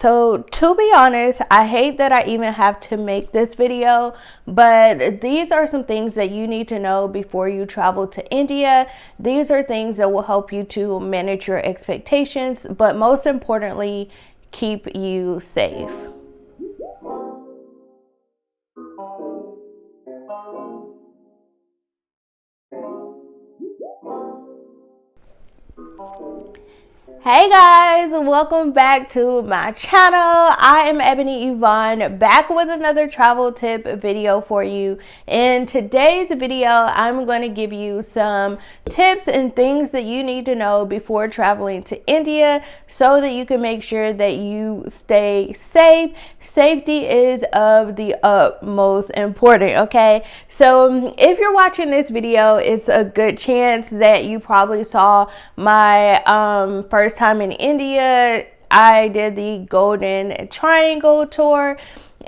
So to be honest, I hate that I even have to make this video, but these are some things that you need to know before you travel to India. These are things that will help you to manage your expectations, but most importantly, keep you safe. Hey guys, welcome back to my channel. I am Ebony Evaughn, back with another travel tip video for you. In today's video, I'm going to give you some tips and things that you need to know before traveling to India so that you can make sure that you stay safe. Safety is of the utmost important, okay? So if you're watching this video, it's a good chance that you probably saw my first time in India. I did the Golden Triangle tour,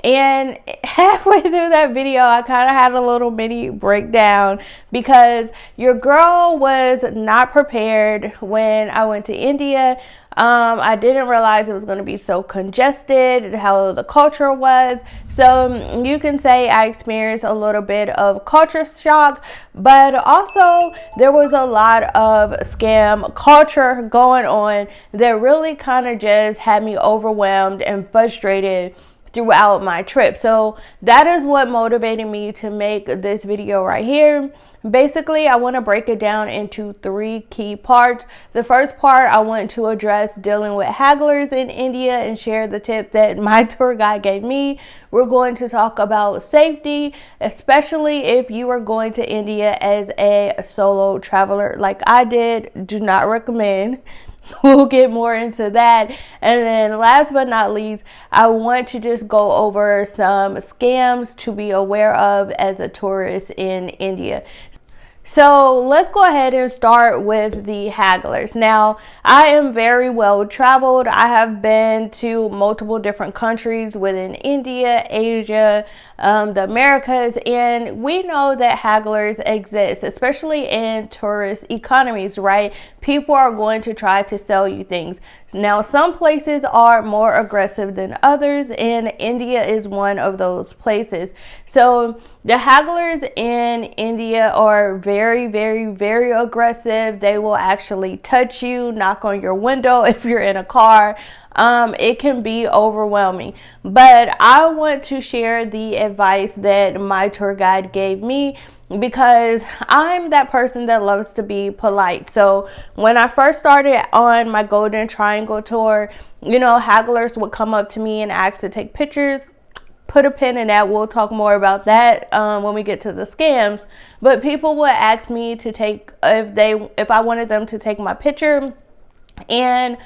and halfway through that video I kind of had a little mini breakdown because your girl was not prepared when I went to India. I didn't realize it was going to be so congested, how the culture was. So you can say I experienced a little bit of culture shock, but also there was a lot of scam culture going on that really kind of just had me overwhelmed and frustrated throughout my trip. So that is what motivated me to make this video right here. Basically, I want to break it down into 3 key parts. The first part, I want to address dealing with hagglers in India and share the tip that my tour guide gave me. We're going to talk about safety, especially if you are going to India as a solo traveler like I did. Do not recommend. We'll get more into that. And then last but not least, I want to just go over some scams to be aware of as a tourist in India. So let's go ahead and start with the hagglers. Now, I am very well traveled. I have been to multiple different countries within India, Asia, the Americas, and we know that hagglers exist, especially in tourist economies, right? People are going to try to sell you things. Now, some places are more aggressive than others, and India is one of those places. So the hagglers in India are very, very, very aggressive. They will actually touch you, knock on your window if you're in a car. It can be overwhelming, but I want to share the advice that my tour guide gave me because I'm that person that loves to be polite. So when I first started on my Golden Triangle tour, you know, hagglers would come up to me and ask to take pictures. Put a pin in that. We'll talk more about that when we get to the scams. But people would ask me to take, if I wanted them to take my picture, and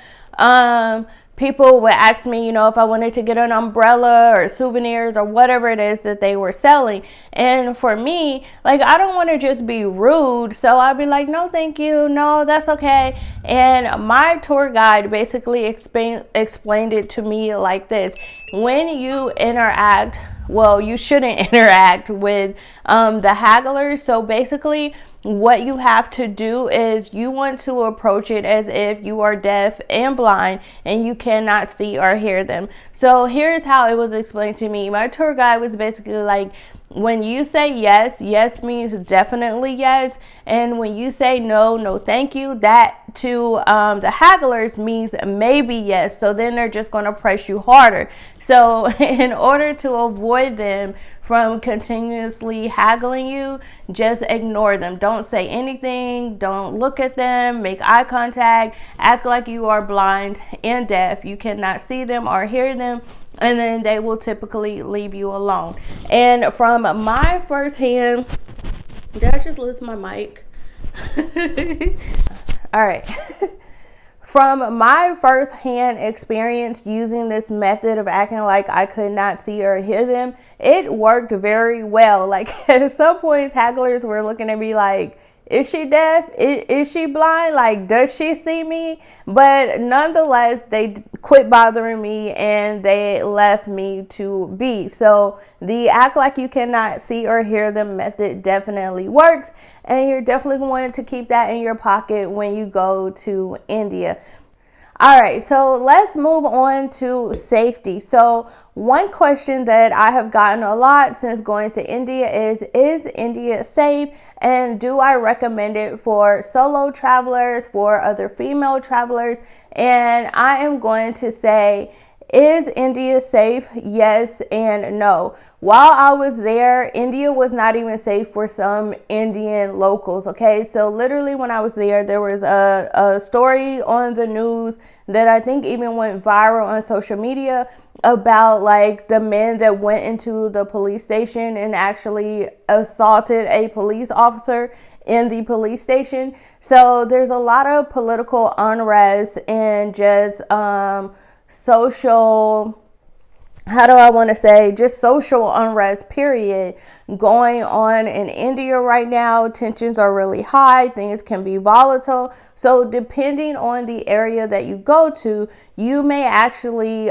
people would ask me, you know, if I wanted to get an umbrella or souvenirs or whatever it is that they were selling. And for me, like, I don't want to just be rude. So I'd be like, no, thank you. No, that's okay. And my tour guide basically explained it to me like this. When you interact, well, you shouldn't interact with the hagglers. So basically, what you have to do is you want to approach it as if you are deaf and blind and you cannot see or hear them. So here's how it was explained to me. My tour guide was basically like, when you say yes, yes means definitely yes. And when you say no, no thank you, that to the hagglers means maybe yes. So then they're just going to press you harder. So in order to avoid them from continuously haggling you, just ignore them. Don't say anything. Don't look at them. Make eye contact. Act like you are blind and deaf. You cannot see them or hear them. And then they will typically leave you alone. And from my first hand, did I just lose my mic? All right. From my first hand experience using this method of acting like I could not see or hear them, it worked very well. Like at some points, hagglers were looking at me like, is she deaf? Is she blind? Like, does she see me? But nonetheless, they quit bothering me and they left me to be. So the act like you cannot see or hear them method definitely works. And you're definitely going to keep that in your pocket when you go to India. All right, so let's move on to safety. So one question that I have gotten a lot since going to India is India safe? And do I recommend it for solo travelers, for other female travelers? And I am going to say, is India safe? Yes and no. While I was there, India was not even safe for some Indian locals. Okay, so literally when I was there was a story on the news that I think even went viral on social media about like the men that went into the police station and actually assaulted a police officer in the police station. So there's a lot of political unrest and just social, how do I want to say, just social unrest, period, going on in India right now. Tensions are really high. Things can be volatile. So depending on the area that you go to, you may actually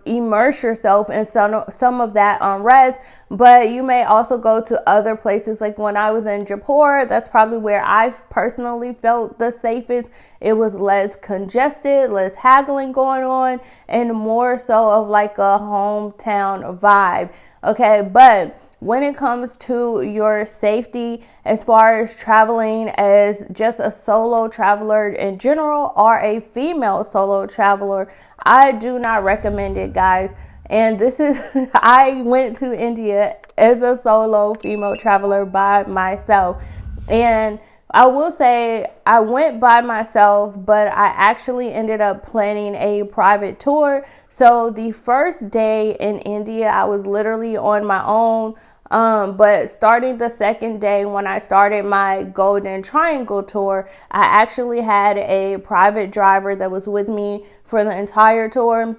immerse yourself in some of that unrest, but you may also go to other places. Like when I was in Jaipur, that's probably where I personally felt the safest. It was less congested, less haggling going on, and more so of like a hometown vibe. Okay, but when it comes to your safety, as far as traveling as just a solo traveler in general or a female solo traveler, I do not recommend it, guys. And this is, I went to India as a solo female traveler by myself. And I will say I went by myself, but I actually ended up planning a private tour. So the first day in India, I was literally on my own. But starting the second day, when I started my Golden Triangle tour, I actually had a private driver that was with me for the entire tour.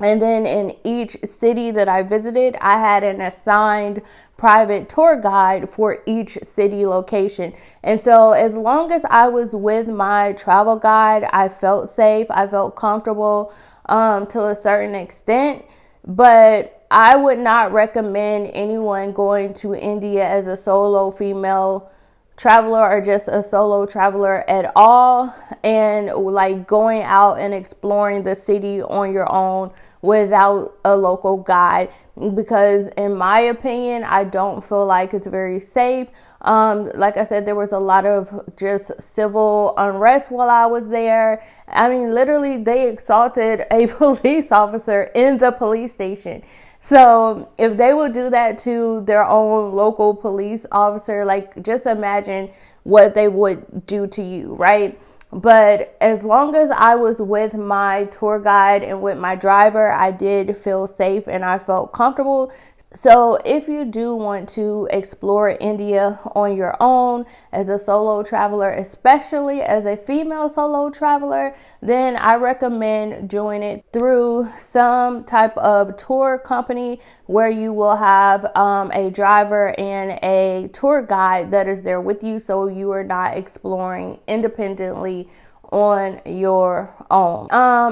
And then in each city that I visited, I had an assigned private tour guide for each city location. And so as long as I was with my travel guide, I felt safe. I felt comfortable to a certain extent. But I would not recommend anyone going to India as a solo female traveler or just a solo traveler at all, and like going out and exploring the city on your own without a local guide, because in my opinion, I don't feel like it's very safe. Like I said, there was a lot of just civil unrest while I was there. I mean, literally they assaulted a police officer in the police station. So if they will do that to their own local police officer, like just imagine what they would do to you, right? But as long as I was with my tour guide and with my driver, I did feel safe and I felt comfortable. So if you do want to explore India on your own as a solo traveler, especially as a female solo traveler, then I recommend doing it through some type of tour company where you will have a driver and a tour guide that is there with you, so you are not exploring independently on your own.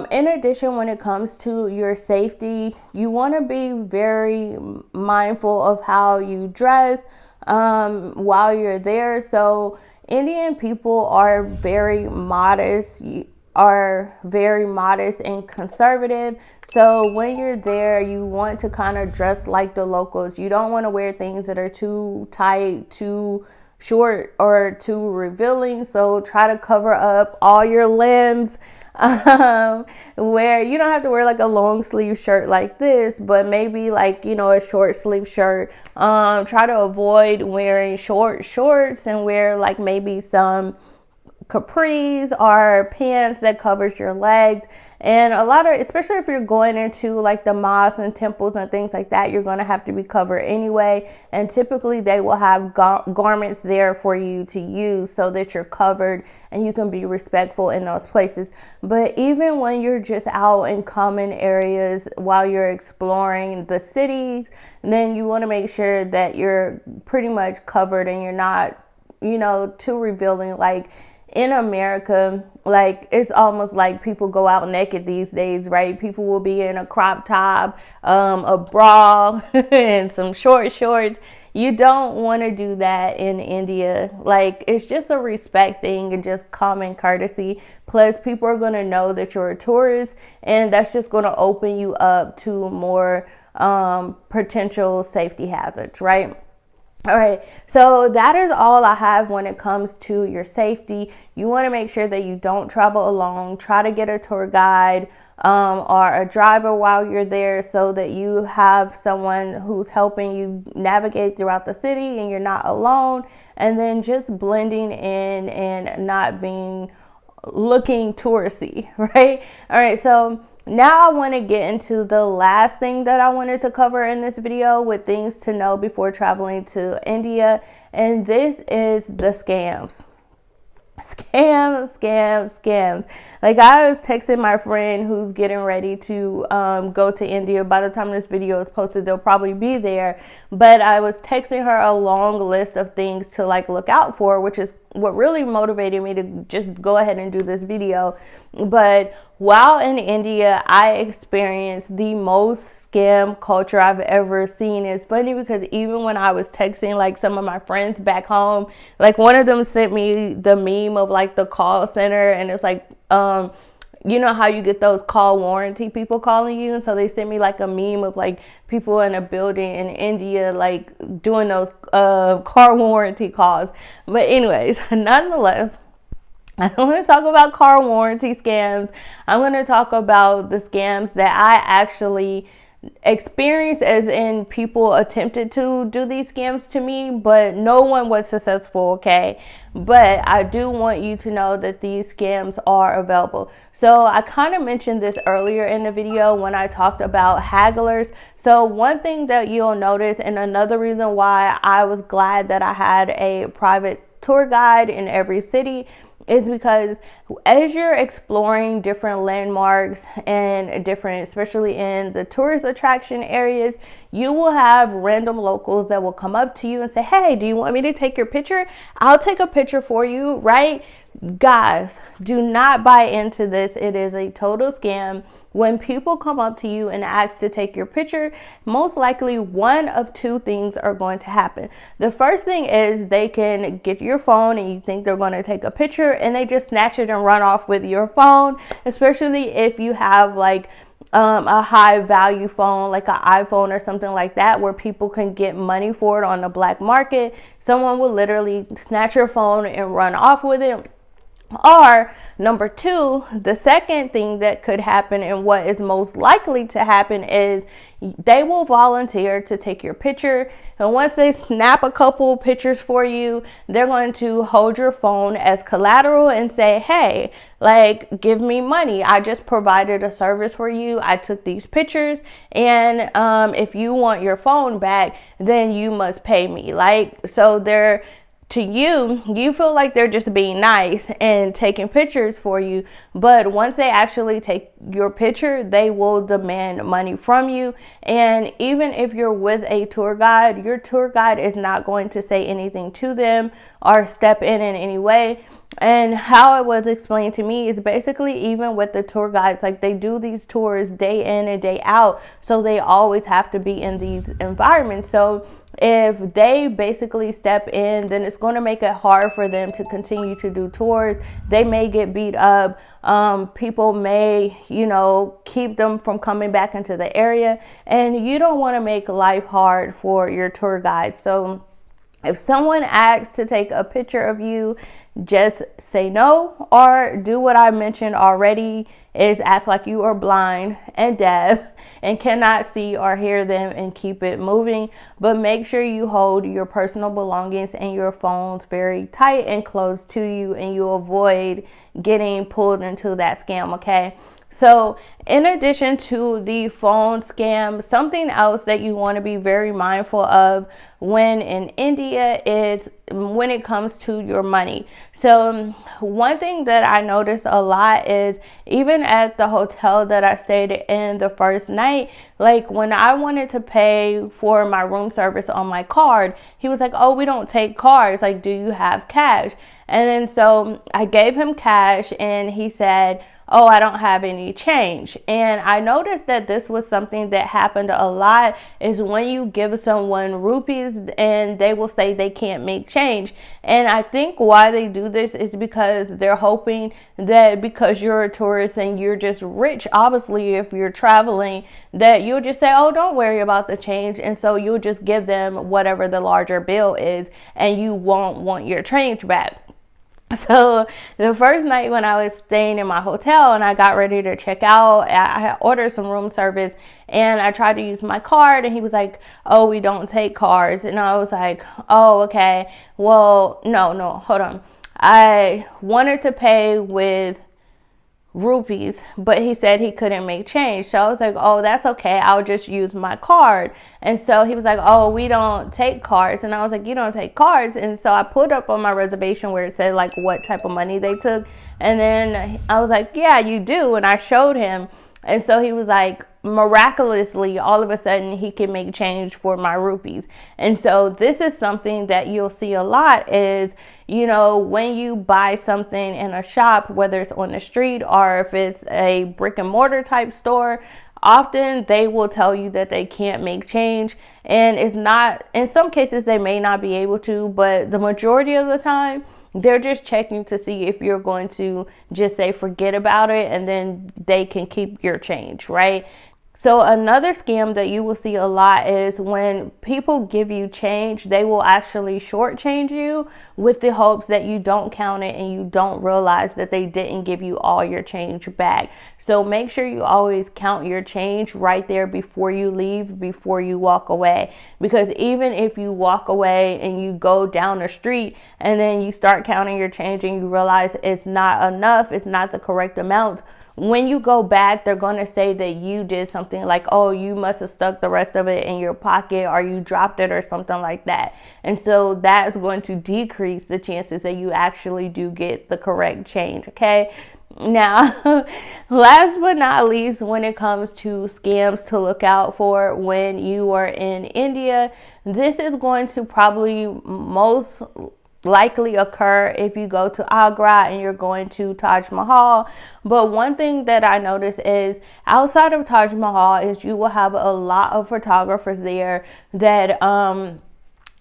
In addition, when it comes to your safety, you want to be very mindful of how you dress while you're there. So Indian people are very modest, and conservative. So when you're there, you want to kind of dress like the locals. You don't want to wear things that are too tight, too short, or too revealing. So try to cover up all your limbs. Where you don't have to wear like a long sleeve shirt like this, but maybe like, you know, a short sleeve shirt. Try to avoid wearing short shorts and wear like maybe some capris or pants that covers your legs. And a lot of, especially if you're going into like the mosques and temples and things like that, you're going to have to be covered anyway. And typically they will have garments there for you to use so that you're covered and you can be respectful in those places. But even when you're just out in common areas while you're exploring the cities, then you want to make sure that you're pretty much covered and you're not, you know, too revealing. Like in America, like it's almost like people go out naked these days, right? People will be in a crop top, a bra, and some short shorts. you don't want to do that in India. Like, it's just a respect thing and just common courtesy. Plus, people are going to know that you're a tourist, and that's just going to open you up to more potential safety hazards, right? All right, so that is all I have when it comes to your safety. You want to make sure that you don't travel alone. Try to get a tour guide or a driver while you're there, so that you have someone who's helping you navigate throughout the city and you're not alone. And then just blending in and not being looking touristy, right? All right, so now I want to get into the last thing that I wanted to cover in this video with things to know before traveling to India. And this is the scams. Scams. Like, I was texting my friend who's getting ready to go to India. By the time this video is posted, they'll probably be there. But I was texting her a long list of things to like look out for, which is what really motivated me to just go ahead and do this video. But while in India, I experienced the most scam culture I've ever seen. It's funny because even when I was texting like some of my friends back home, like one of them sent me the meme of like the call center, and it's like, you know how you get those call warranty people calling you? And so they sent me like a meme of like people in a building in India, like doing those car warranty calls. But anyways, nonetheless, I don't want to talk about car warranty scams. I'm going to talk about the scams that I actually experienced, as in people attempted to do these scams to me, but no one was successful, okay? But I do want you to know that these scams are available. So I kind of mentioned this earlier in the video when I talked about Hagglers. So one thing that you'll notice, and another reason why I was glad that I had a private tour guide in every city, is because as you're exploring different landmarks and different, especially in the tourist attraction areas, you will have random locals that will come up to you and say, hey, do you want me to take your picture? I'll take a picture for you, right? Guys, do not buy into this. It is a total scam. When people come up to you and ask to take your picture, most likely one of two things are going to happen. The first thing is they can get your phone and you think they're going to take a picture, and they just snatch it and run off with your phone, especially if you have like a high value phone like an iPhone or something like that, where people can get money for it on the black market. Someone will literally snatch your phone and run off with it. Or number two, the second thing that could happen, and what is most likely to happen, is they will volunteer to take your picture. And once they snap a couple pictures for you, they're going to hold your phone as collateral and say, hey, like, give me money. I just provided a service for you. I took these pictures, and if you want your phone back, then you must pay me. Like, so they're, to you, you feel like they're just being nice and taking pictures for you. But once they actually take your picture, they will demand money from you. And even if you're with a tour guide, your tour guide is not going to say anything to them or step in any way. And how it was explained to me is basically, even with the tour guides, like, they do these tours day in and day out, so they always have to be in these environments. So if they basically step in, then it's going to make it hard for them to continue to do tours. They may get beat up. People may, keep them from coming back into the area, and you don't want to make life hard for your tour guide. So if someone asks to take a picture of you, just say no, or do what I mentioned already, is act like you are blind and deaf and cannot see or hear them, and keep it moving. But make sure you hold your personal belongings and your phones very tight and close to you, and you avoid getting pulled into that scam, okay? So in addition to the phone scam, something else that you want to be very mindful of when in India is when it comes to your money. So one thing that I noticed a lot is, even at the hotel that I stayed in the first night, like when I wanted to pay for my room service on my card, he was like, oh, we don't take cards. Like, do you have cash? And then so I gave him cash, and he said, oh, I don't have any change. And I noticed that this was something that happened a lot, is when you give someone rupees and they will say they can't make change. And I think why they do this is because they're hoping that because you're a tourist and you're just rich, obviously if you're traveling, that you'll just say, oh, don't worry about the change. And so you'll just give them whatever the larger bill is and you won't want your change back. So the first night when I was staying in my hotel and I got ready to check out, I had ordered some room service and I tried to use my card and he was like, oh, we don't take cards. And I was like, oh, okay. Well, no, hold on. I wanted to pay with rupees, but he said he couldn't make change. So I was like, oh, that's okay, I'll just use my card. And so he was like, oh, we don't take cards. And I was like, you don't take cards? And so I pulled up on my reservation where it said like what type of money they took, and then I was like, yeah, you do. And I showed him, and so he was like, miraculously, all of a sudden he can make change for my rupees. And so this is something that you'll see a lot is, you know, when you buy something in a shop, whether it's on the street or if it's a brick and mortar type store, often they will tell you that they can't make change. And it's not, in some cases they may not be able to, but the majority of the time they're just checking to see if you're going to just say forget about it and then they can keep your change, right? So another scam that you will see a lot is when people give you change, they will actually shortchange you with the hopes that you don't count it and you don't realize that they didn't give you all your change back. So make sure you always count your change right there before you leave, before you walk away. Because even if you walk away and you go down the street and then you start counting your change and you realize it's not enough, it's not the correct amount, when you go back, they're going to say that you did something like, oh, you must have stuck the rest of it in your pocket or you dropped it or something like that. And so that's going to decrease the chances that you actually do get the correct change. Okay. Now, last but not least, when it comes to scams to look out for when you are in India, this is going to probably most likely occur if you go to Agra and you're going to Taj Mahal. But one thing that I noticed is outside of Taj Mahal is you will have a lot of photographers there that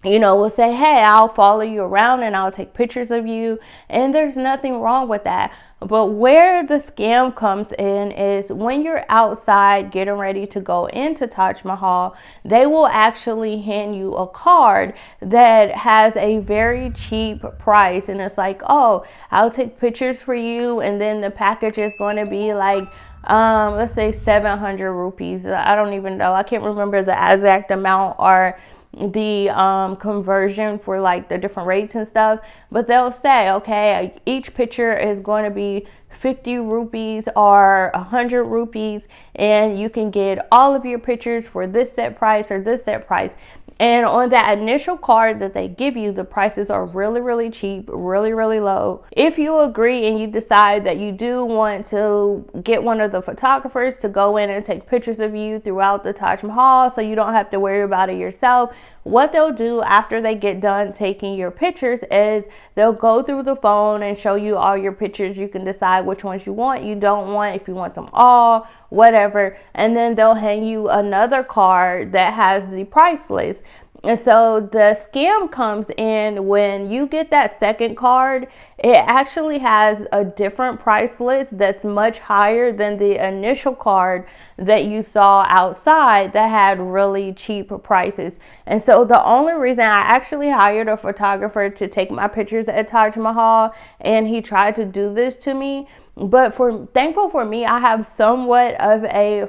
you know, will say, hey, I'll follow you around and I'll take pictures of you. And there's nothing wrong with that. But where the scam comes in is when you're outside getting ready to go into Taj Mahal, they will actually hand you a card that has a very cheap price. And it's like, oh, I'll take pictures for you. And then the package is going to be like, let's say 700 rupees. I don't even know. I can't remember the exact amount or the conversion for like the different rates and stuff, but they'll say, okay, each picture is going to be 50 rupees or 100 rupees and you can get all of your pictures for this set price or this set price. And on that initial card that they give you, the prices are really, really cheap, really, really low. If you agree and you decide that you do want to get one of the photographers to go in and take pictures of you throughout the Taj Mahal so you don't have to worry about it yourself, what they'll do after they get done taking your pictures is they'll go through the phone and show you all your pictures. You can decide which ones you want, you don't want, if you want them all, whatever. And then they'll hang you another card that has the price list. And so the scam comes in when you get that second card, it actually has a different price list that's much higher than the initial card that you saw outside that had really cheap prices. And so the only reason I actually hired a photographer to take my pictures at Taj Mahal, and he tried to do this to me, but thankful for me, I have somewhat of a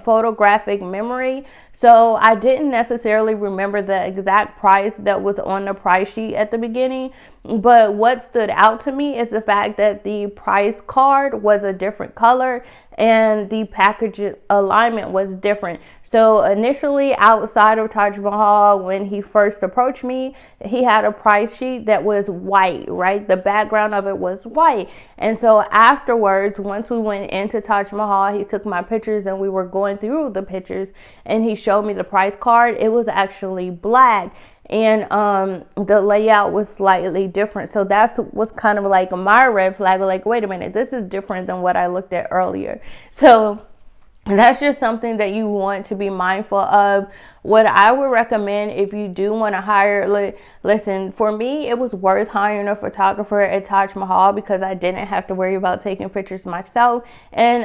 photographic memory. So I didn't necessarily remember the exact price that was on the price sheet at the beginning. But what stood out to me is the fact that the price card was a different color and the package alignment was different. So initially outside of Taj Mahal, when he first approached me, he had a price sheet that was white, right? The background of it was white. And so afterwards, once we went into Taj Mahal, he took my pictures and we were going through the pictures and he showed me the price card. It was actually black. and the layout was slightly different. So that's what's kind of like my red flag, like, wait a minute, this is different than what I looked at earlier. So that's just something that you want to be mindful of. What I would recommend if you do want to hire, listen, for me, it was worth hiring a photographer at Taj Mahal because I didn't have to worry about taking pictures myself. And,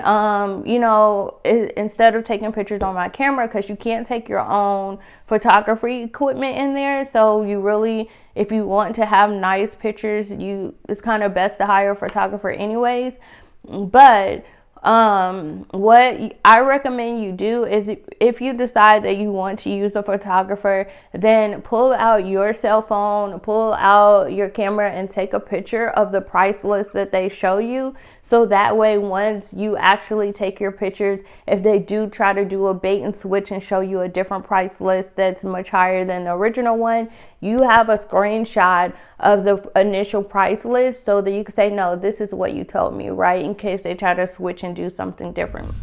you know, instead of taking pictures on my camera, because you can't take your own photography equipment in there. So you really, if you want to have nice pictures, it's kind of best to hire a photographer anyways. But what I recommend you do is, if you decide that you want to use a photographer, then pull out your cell phone, pull out your camera, and take a picture of the price list that they show you. So that way, once you actually take your pictures, if they do try to do a bait and switch and show you a different price list that's much higher than the original one, you have a screenshot of the initial price list so that you can say, no, this is what you told me, right? In case they try to switch and do something different.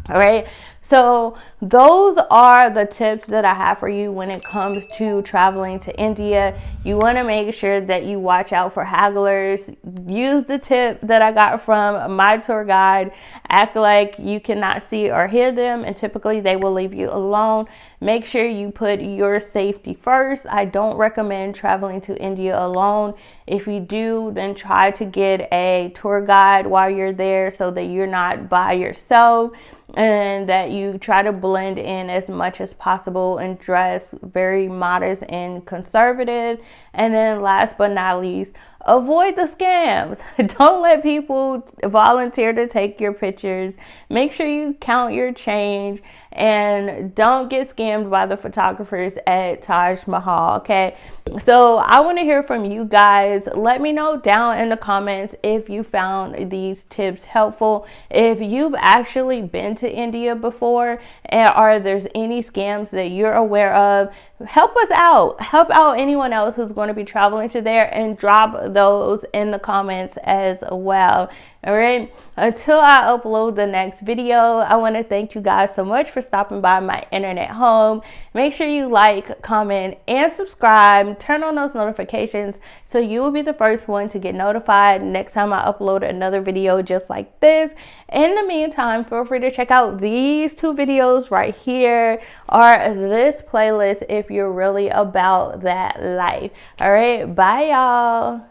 All right. So those are the tips that I have for you when it comes to traveling to India. You want to make sure that you watch out for hagglers. Use the tip that I got from my tour guide. Act like you cannot see or hear them, and typically they will leave you alone. Make sure you put your safety first. I don't recommend traveling to India alone. If you do, then try to get a tour guide while you're there so that you're not by yourself, and that you try to blend in as much as possible and dress very modest and conservative. And then last but not least, avoid the scams. Don't let people volunteer to take your pictures. Make sure you count your change, and don't get scammed by the photographers at Taj Mahal, okay? So I want to hear from you guys. Let me know down in the comments if you found these tips helpful, if you've actually been to India before, or there's any scams that you're aware of. Help us out. Help out anyone else who's going to be traveling to there, and drop those in the comments as well. All right. Until I upload the next video, I want to thank you guys so much for stopping by my internet home. Make sure you like, comment, and subscribe. Turn on those notifications so you will be the first one to get notified next time I upload another video just like this. In the meantime, feel free to check out these two videos right here, or this playlist if you're really about that life. All right. Bye, y'all.